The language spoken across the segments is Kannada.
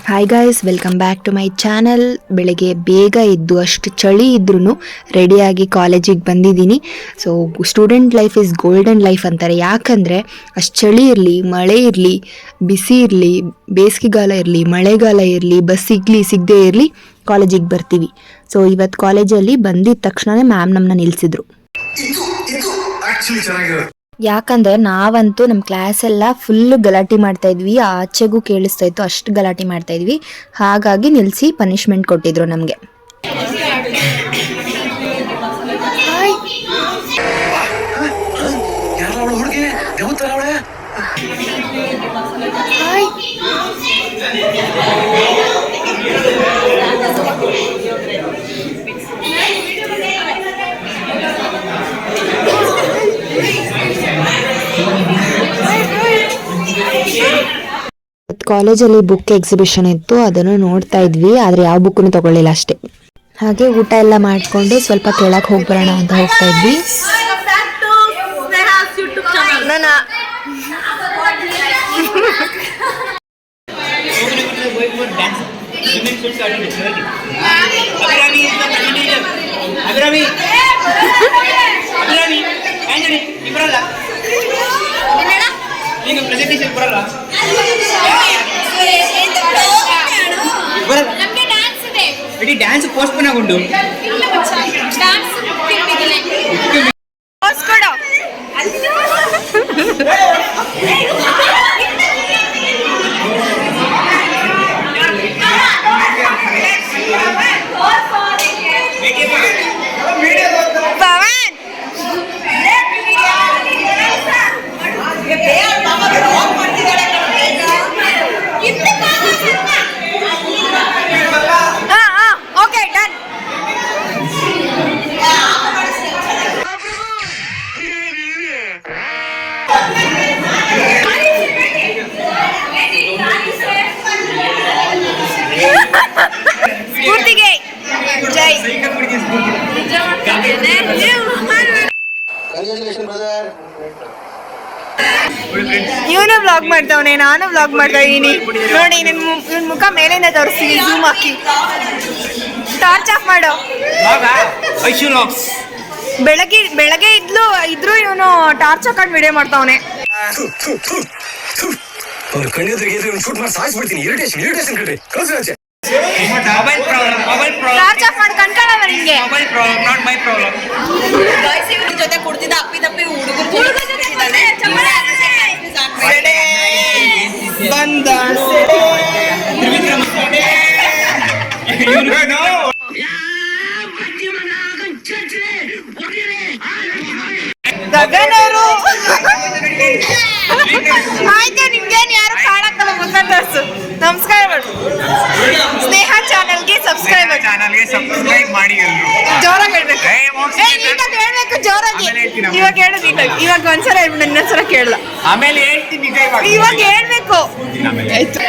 Hi guys, welcome back to my channel. ಬೆಳಗ್ಗೆ ಬೇಗ ಎದ್ದು ಅಷ್ಟು ಚಳಿ ಇದ್ರೂ ರೆಡಿಯಾಗಿ ಕಾಲೇಜಿಗೆ ಬಂದಿದ್ದೀನಿ. So student life is golden life ಅಂತಾರೆ. ಯಾಕಂದರೆ ಅಷ್ಟು ಚಳಿ ಇರಲಿ, ಮಳೆ ಇರಲಿ, ಬಿಸಿ ಇರಲಿ, ಬೇಸಿಗೆಗಾಲ ಇರಲಿ, ಮಳೆಗಾಲ ಇರಲಿ, ಬಸ್ ಸಿಗದೇ ಇರಲಿ, ಕಾಲೇಜಿಗೆ ಬರ್ತೀವಿ. ಸೊ ಇವತ್ತು ಕಾಲೇಜಲ್ಲಿ ಬಂದಿದ್ದ ತಕ್ಷಣವೇ ಮ್ಯಾಮ್ ನಮ್ಮನ್ನ ನಿಲ್ಲಿಸಿದ್ರು. ಯಾಕಂದರೆ ನಾವಂತೂ ನಮ್ಮ ಕ್ಲಾಸೆಲ್ಲ ಫುಲ್ಲು ಗಲಾಟೆ ಮಾಡ್ತಾ ಇದ್ವಿ, ಆಚೆಗೂ ಕೇಳಿಸ್ತಾ ಇತ್ತು, ಅಷ್ಟು ಗಲಾಟೆ ಮಾಡ್ತಾ ಇದ್ವಿ. ಹಾಗಾಗಿ ನಿಲ್ಲಿಸಿ ಪನಿಷ್ಮೆಂಟ್ ಕೊಟ್ಟಿದ್ರು ನಮಗೆ. ಕಾಲೇಜಲ್ಲಿ ಬುಕ್ ಎಕ್ಸಿಬಿಷನ್ ಇತ್ತು, ಅದನ್ನು ನೋಡ್ತಾ ಇದ್ವಿ. ಆದರೆ ಯಾವ ಬುಕ್ಕನ್ನು ತಗೊಳ್ಳಿಲ್ಲ ಅಷ್ಟೇ. ಹಾಗೆ ಊಟ ಎಲ್ಲ ಮಾಡಿಕೊಂಡು ಸ್ವಲ್ಪ ಕೆಳಗೆ ಹೋಗ್ಬರೋಣ ಅಂತ ಹೋಗ್ತಾ ಇದ್ವಿ. ಡ್ಯಾನ್ಸ್ ಪೋಸ್ಟ್ಪೋನ್ ಆಗುಂಟು. ಇವನು ವ್ಲಾಗ್ ಮಾಡ್ತಾವನೆ, ನಾನು ವ್ಲಾಗ್ ಮಾಡ್ತಾ ಇದೀನಿ. ನೋಡಿ ನನ್ನ ಮುಖ ಮೇಲಿಂದ ತೋರಿಸ್ತೀನಿ, ಝೂಮ್ ಹಾಕಿ. ಟಾರ್ಚ್ ಆಫ್ ಮಾಡು. ಬೆಳಗ್ಗೆ ಇದ್ರು ಇವನು ಟಾರ್ಚ್ ಹಾಕೊಂಡು ವಿಡಿಯೋ ಮಾಡ್ತಾವನೆ. ಟಾರ್ಚ್ ಆಫ್ ಮಾಡಿ ಕಣ್ಕಾಣಲ್ಲ ನಿಂಗೆ. ಜೊತೆ ಕುಡ್ತಿದ್ದ ಅಪ್ಪಿ ತಪ್ಪಿ ಹುಡುಗರು ಗಗನರು ಆಯ್ತು. ನಿಮ್ಗೇನು ಯಾರು ಕಾಣಕ್ಕಲ್ಲ, ಮುಖ ತೋರಿಸು. ನಮಸ್ಕಾರ ಮಾಡು. ಸ್ನೇಹ ಚಾನಲ್ಗೆ ಸಬ್ಸ್ಕ್ರೈಬ್ ಮಾಡಿ. ಜೋರಾಗಿ ಹೇಳ್ಬೇಕು, ಹೇಳ್ಬೇಕು ಜೋರಾಗಿ. ಇವಾಗ ಹೇಳು ನೀಟಾಗಿ. ಇವಾಗ ಒಂದ್ಸಲ ಹೇಳ್ಬಿಟ್ಟು ಇನ್ನೊಂದ್ಸಲ ಕೇಳಲ್ಲ, ಆಮೇಲೆ ಹೇಳ್ತೀನಿ. ಇವಾಗ ಹೇಳ್ಬೇಕು. ಆಯ್ತು.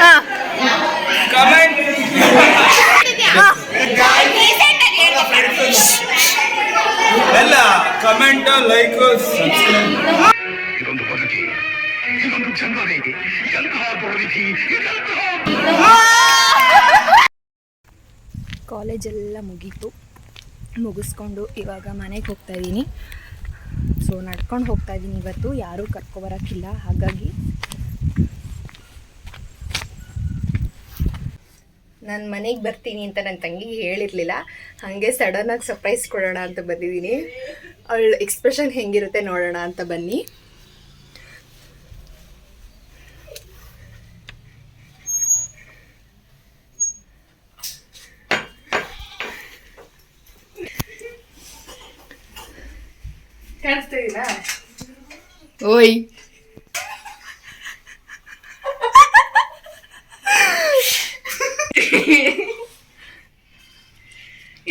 ಹಾ ಎಲ್ಲ ಕಮೆಂಟ್, ಲೈಕ್, ಕಾಲೇಜೆಲ್ಲ ಮುಗಿಸ್ಕೊಂಡು ಇವಾಗ ಮನೆಗೆ ಹೋಗ್ತಾ ಇದ್ದೀನಿ. ಸೊ ನಡ್ಕೊಂಡು ಹೋಗ್ತಾ ಇದ್ದೀನಿ ಇವತ್ತು, ಯಾರೂ ಕರ್ಕೊಬರೋಕ್ಕಿಲ್ಲ. ಹಾಗಾಗಿ ನಾನು ಮನೆಗೆ ಬರ್ತೀನಿ ಅಂತ ನನ್ನ ತಂಗಿಗೆ ಹೇಳಿರಲಿಲ್ಲ. ಹಾಗೆ ಸಡನ್ನಾಗಿ ಸರ್ಪ್ರೈಸ್ ಕೊಡೋಣ ಅಂತ ಬಂದಿದ್ದೀನಿ. ಅವಳ ಎಕ್ಸ್ಪ್ರೆಷನ್ ಹೆಂಗಿರುತ್ತೆ ನೋಡೋಣ ಅಂತ ಬನ್ನಿ. ಕಾಣಿಸ್ತಿದ್ದೀರಾ? ಓಯ್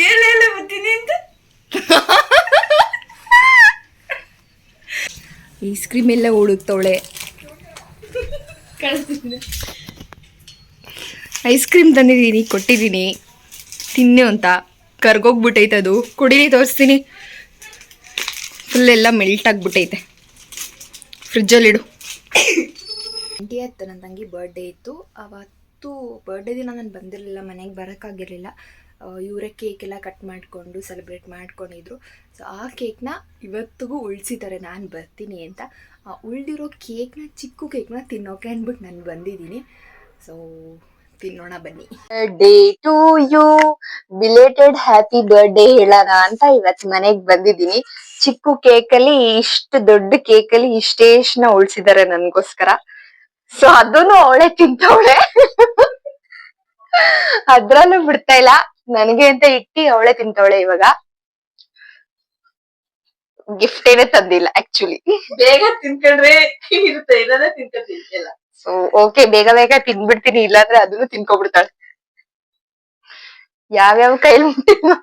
ಎಲ್ಲ ಬರ್ತೀನಿ ಅಂತ ಐಸ್ ಕ್ರೀಮ್ ಎಲ್ಲ ಹುಡುಕ್ತವಳೆ. ಐಸ್ ಕ್ರೀಮ್ ತಂದಿದ್ದೀನಿ, ಕೊಟ್ಟಿದ್ದೀನಿ ತಿನ್ನು ಅಂತ. ಕರ್ಗೋಗ್ಬಿಟ್ಟೈತೆ ಅದು. ಕುಡೀಲಿ, ತೋರಿಸ್ತೀನಿ. ಫುಲ್ ಎಲ್ಲ ಮೆಲ್ಟ್ ಆಗಿಬಿಟ್ಟೈತೆ. ಫ್ರಿಜ್ಜಲ್ಲಿಡು. 20th ನನ್ನ ತಂಗಿ ಬರ್ಡೇ ಇತ್ತು. ಅವತ್ತು ಬರ್ಡೇ ದಿನ ನಾನು ಬಂದಿರಲಿಲ್ಲ, ಮನೆಗೆ ಬರೋಕ್ಕಾಗಿರಲಿಲ್ಲ. ಇವರೇ ಕೇಕ್ ಎಲ್ಲ ಕಟ್ ಮಾಡಿಕೊಂಡು ಸೆಲೆಬ್ರೇಟ್ ಮಾಡ್ಕೊಂಡಿದ್ರು. ಸೊ ಆ ಕೇಕ್ನ ಇವತ್ತಿಗೂ ಉಳಿಸಿದ್ದಾರೆ ನಾನು ಬರ್ತೀನಿ ಅಂತ. ಉಳಿದಿರೋ ಕೇಕ್ನ, ಚಿಕ್ಕ ಕೇಕ್ನ ತಿನ್ನೋಕೆ ಅಂದ್ಬಿಟ್ಟು ನಾನು ಬಂದಿದ್ದೀನಿ. ಸೊ ತಿನ್ನೋಣ ಬನ್ನಿ. Day to you, belated happy birthday ಹೇಳೋಣ ಅಂತ ಇವತ್ತು ಮನೆಗ್ ಬಂದಿದ್ದೀನಿ. ಚಿಕ್ಕ ಕೇಕಲ್ಲಿ, ಇಷ್ಟು ದೊಡ್ಡ ಕೇಕಲ್ಲಿ ಇಷ್ಟೇಷ್ನ ಉಳ್ಸಿದ್ದಾರೆ ನನ್ಗೋಸ್ಕರ. ಸೊ ಅದನ್ನು ಅವಳೆ ತಿಂತವಳೆ, ಅದ್ರಲ್ಲೂ ಬಿಡ್ತಾ ಇಲ್ಲ. ನನಗೆ ಅಂತ ಇಟ್ಟಿ ಅವಳೆ ತಿಂತವಳೆ. ಇವಾಗ ಗಿಫ್ಟ್ ಏನೇ ತಂದಿಲ್ಲ ಆಕ್ಚುಲಿ. ಬೇಗ ತಿನ್ಕೊಂಡ್ರೆ ಇರುತ್ತೆ, ಇರೋದೇ ತಿಂತಿಲ್ಲ. ಸೊ ಓಕೆ, ಬೇಗ ಬೇಗ ತಿನ್ಬಿಡ್ತೀನಿ, ಇಲ್ಲಾಂದ್ರೆ ಅದನ್ನು ತಿನ್ಕೊಬಿಡ್ತಾಳೆ. ಯಾವ್ಯಾವ ಕೈಲಿ ಮುಟ್ಟಿದ್ನೋ.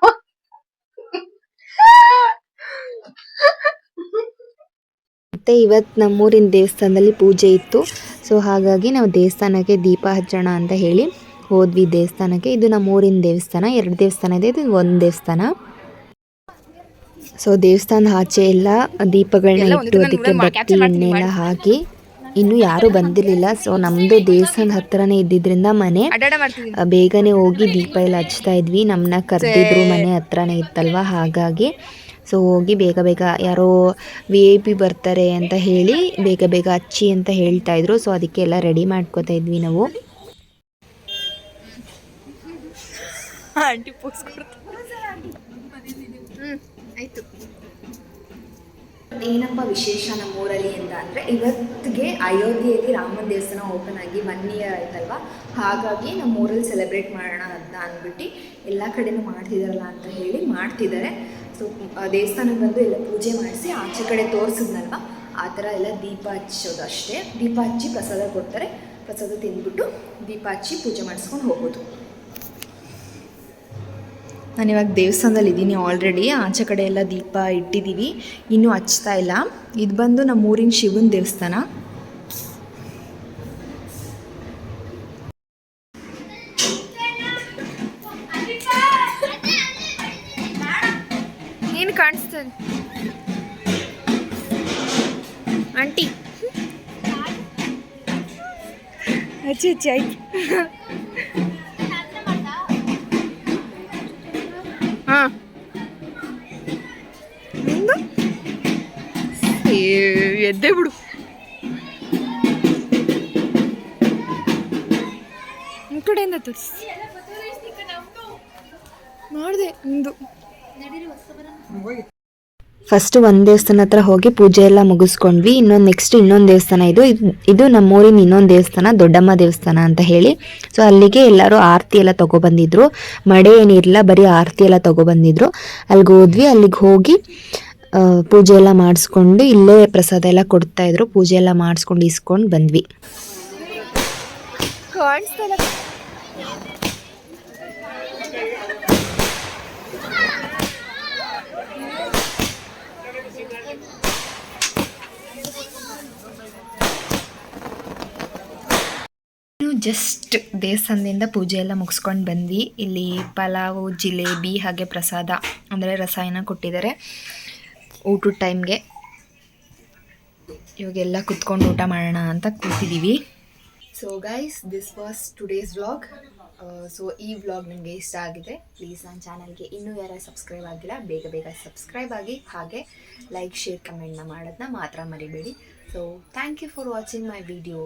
ಮತ್ತು ಇವತ್ತು ನಮ್ಮೂರಿನ ದೇವಸ್ಥಾನದಲ್ಲಿ ಪೂಜೆ ಇತ್ತು. ಸೊ ಹಾಗಾಗಿ ನಾವು ದೇವಸ್ಥಾನಕ್ಕೆ ದೀಪ ಹಚ್ಚೋಣ ಅಂತ ಹೇಳಿ ಹೋದ್ವಿ ದೇವಸ್ಥಾನಕ್ಕೆ. ಇದು ನಮ್ಮೂರಿನ ದೇವಸ್ಥಾನ, 2 ದೇವಸ್ಥಾನ ಇದೆ, ಇದು 1 ದೇವಸ್ಥಾನ. ಸೊ ದೇವಸ್ಥಾನದ ಆಚೆ ಎಲ್ಲ ದೀಪಗಳನ್ನ ಇಟ್ಟು ಅದಕ್ಕೆ ಬತ್ತಿ ಎಣ್ಣೆ ಎಲ್ಲ ಹಾಕಿ ಇನ್ನೂ ಯಾರೂ ಬಂದಿರಲಿಲ್ಲ. ಸೊ ನಮ್ಮದು ದೇವಸ್ಥಾನದ ಹತ್ರನೇ ಇದ್ದಿದ್ದರಿಂದ ಮನೆ ಬೇಗನೆ ಹೋಗಿ ದೀಪ ಎಲ್ಲ ಹಚ್ತಾ ಇದ್ವಿ. ನಮ್ಮನ್ನ ಕರೆದಿದ್ರು, ಮನೆ ಹತ್ರನೇ ಇತ್ತಲ್ವ, ಹಾಗಾಗಿ ಸೊ ಹೋಗಿ ಬೇಗ ಬೇಗ ಯಾರೋ VIP ಬರ್ತಾರೆ ಅಂತ ಹೇಳಿ ಬೇಗ ಬೇಗ ಹಚ್ಚಿ ಅಂತ ಹೇಳ್ತಾ ಇದ್ರು. ಸೊ ಅದಕ್ಕೆ ಎಲ್ಲ ರೆಡಿ ಮಾಡ್ಕೋತಾ ಇದ್ವಿ ನಾವು. ಆಂಟಿ ಪೋಸ್ ಆಯಿತು. ಏನಪ್ಪ ವಿಶೇಷ ನಮ್ಮೂರಲ್ಲಿ ಅಂತ ಅಂದರೆ, ಇವತ್ತಿಗೆ ಅಯೋಧ್ಯೆಯಲ್ಲಿ ರಾಮನ ದೇವಸ್ಥಾನ ಓಪನ್ ಆಗಿ 1 year ಆಯ್ತಲ್ವ, ಹಾಗಾಗಿ ನಮ್ಮೂರಲ್ಲಿ ಸೆಲೆಬ್ರೇಟ್ ಮಾಡೋಣ ಅಂತ ಅಂದ್ಬಿಟ್ಟು ಎಲ್ಲ ಕಡೆನೂ ಮಾಡ್ತಿದ್ದಾರಲ್ಲ ಅಂತ ಹೇಳಿ ಮಾಡ್ತಿದ್ದಾರೆ. ಸೊ ದೇವಸ್ಥಾನಕ್ಕೆ ಬಂದು ಎಲ್ಲ ಪೂಜೆ ಮಾಡಿಸಿ ಆಚೆ ಕಡೆ ತೋರಿಸಿದ್ನಲ್ವ, ಆ ಥರ ಎಲ್ಲ ದೀಪ ಹಚ್ಚೋದು ಅಷ್ಟೇ. ದೀಪ ಹಚ್ಚಿ ಪ್ರಸಾದ ಕೊಡ್ತಾರೆ, ಪ್ರಸಾದ ತಿಂದ್ಬಿಟ್ಟು ದೀಪ ಹಚ್ಚಿ ಪೂಜೆ ಮಾಡಿಸ್ಕೊಂಡು ಹೋಗೋದು. ನಾನಿವಾಗ ದೇವಸ್ಥಾನದಲ್ಲಿ ಇದ್ದೀನಿ ಆಲ್ರೆಡಿ. ಆಚೆ ಕಡೆ ಎಲ್ಲ ದೀಪ ಇಟ್ಟಿದ್ದೀವಿ, ಇನ್ನೂ ಹಚ್ತಾ ಇಲ್ಲ. ಇದು ಬಂದು ನಮ್ಮೂರಿನ ಶಿವನ ದೇವಸ್ಥಾನ. ಏನು ಕಾಣಿಸ್ತದೆ ಆಂಟಿ? ಹಚ್ಚಿ ಹಚ್ಚಿ ಆಯ್ತು. ಹಾಂ, ಎದ್ದೆ ಬಿಡು. ಈ ಕಡೆಯಿಂದ ತೋರಿಸಿ ಮಾಡಿದೆ ನಿಂದು. ಫಸ್ಟ್ ಒಂದು ದೇವಸ್ಥಾನ ಹತ್ರ ಹೋಗಿ ಪೂಜೆ ಎಲ್ಲ ಮುಗಿಸ್ಕೊಂಡ್ವಿ. ನೆಕ್ಸ್ಟ್ ಇನ್ನೊಂದು ದೇವಸ್ಥಾನ ಇದು ನಮ್ಮೂರಿನ ಇನ್ನೊಂದು ದೇವಸ್ಥಾನ, ದೊಡ್ಡಮ್ಮ ದೇವಸ್ಥಾನ ಅಂತ ಹೇಳಿ. ಸೊ ಅಲ್ಲಿಗೆ ಎಲ್ಲರೂ ಆರತಿ ಎಲ್ಲ ತೊಗೊಬಂದಿದ್ರು. ಮಳೆ ಏನಿರಲಿಲ್ಲ, ಬರೀ ಆರತಿ ಎಲ್ಲ ತೊಗೊಬಂದಿದ್ರು. ಅಲ್ಲಿಗೆ ಹೋದ್ವಿ. ಅಲ್ಲಿಗೆ ಹೋಗಿ ಪೂಜೆ ಎಲ್ಲ ಮಾಡಿಸ್ಕೊಂಡು ಇಲ್ಲೇ ಪ್ರಸಾದ ಎಲ್ಲ ಕೊಡ್ತಾಯಿದ್ರು. ಪೂಜೆ ಎಲ್ಲ ಮಾಡಿಸ್ಕೊಂಡು ಇಸ್ಕೊಂಡು ಬಂದ್ವಿ. ಜಸ್ಟ್ ದೇವಸ್ಥಾನದಿಂದ ಪೂಜೆ ಎಲ್ಲ ಮುಗಿಸ್ಕೊಂಡು ಬಂದ್ವಿ. ಇಲ್ಲಿ ಪಲಾವು, ಜಿಲೇಬಿ ಹಾಗೆ ಪ್ರಸಾದ ಅಂದರೆ ರಸಾಯನ ಕೊಟ್ಟಿದ್ದಾರೆ ಊಟದ ಟೈಮ್ಗೆ. ಇವಾಗೆಲ್ಲ ಕುತ್ಕೊಂಡು ಊಟ ಮಾಡೋಣ ಅಂತ ಕೂತಿದ್ದೀವಿ. So guys, this was today's vlog. So ಈ ವ್ಲಾಗ್ ನಿಮಗೆ ಇಷ್ಟ ಆಗಿದೆ, ಪ್ಲೀಸ್ ನನ್ನ ಚಾನಲ್ಗೆ ಇನ್ನೂ ಯಾರು ಸಬ್ಸ್ಕ್ರೈಬ್ ಆಗಿಲ್ಲ ಬೇಗ ಬೇಗ ಸಬ್ಸ್ಕ್ರೈಬ್ ಆಗಿ, ಹಾಗೆ ಲೈಕ್, ಶೇರ್, ಕಮೆಂಟ್ನ ಮಾಡೋದನ್ನ ಮಾತ್ರ ಮರಿಬೇಡಿ. So thank you for watching my video.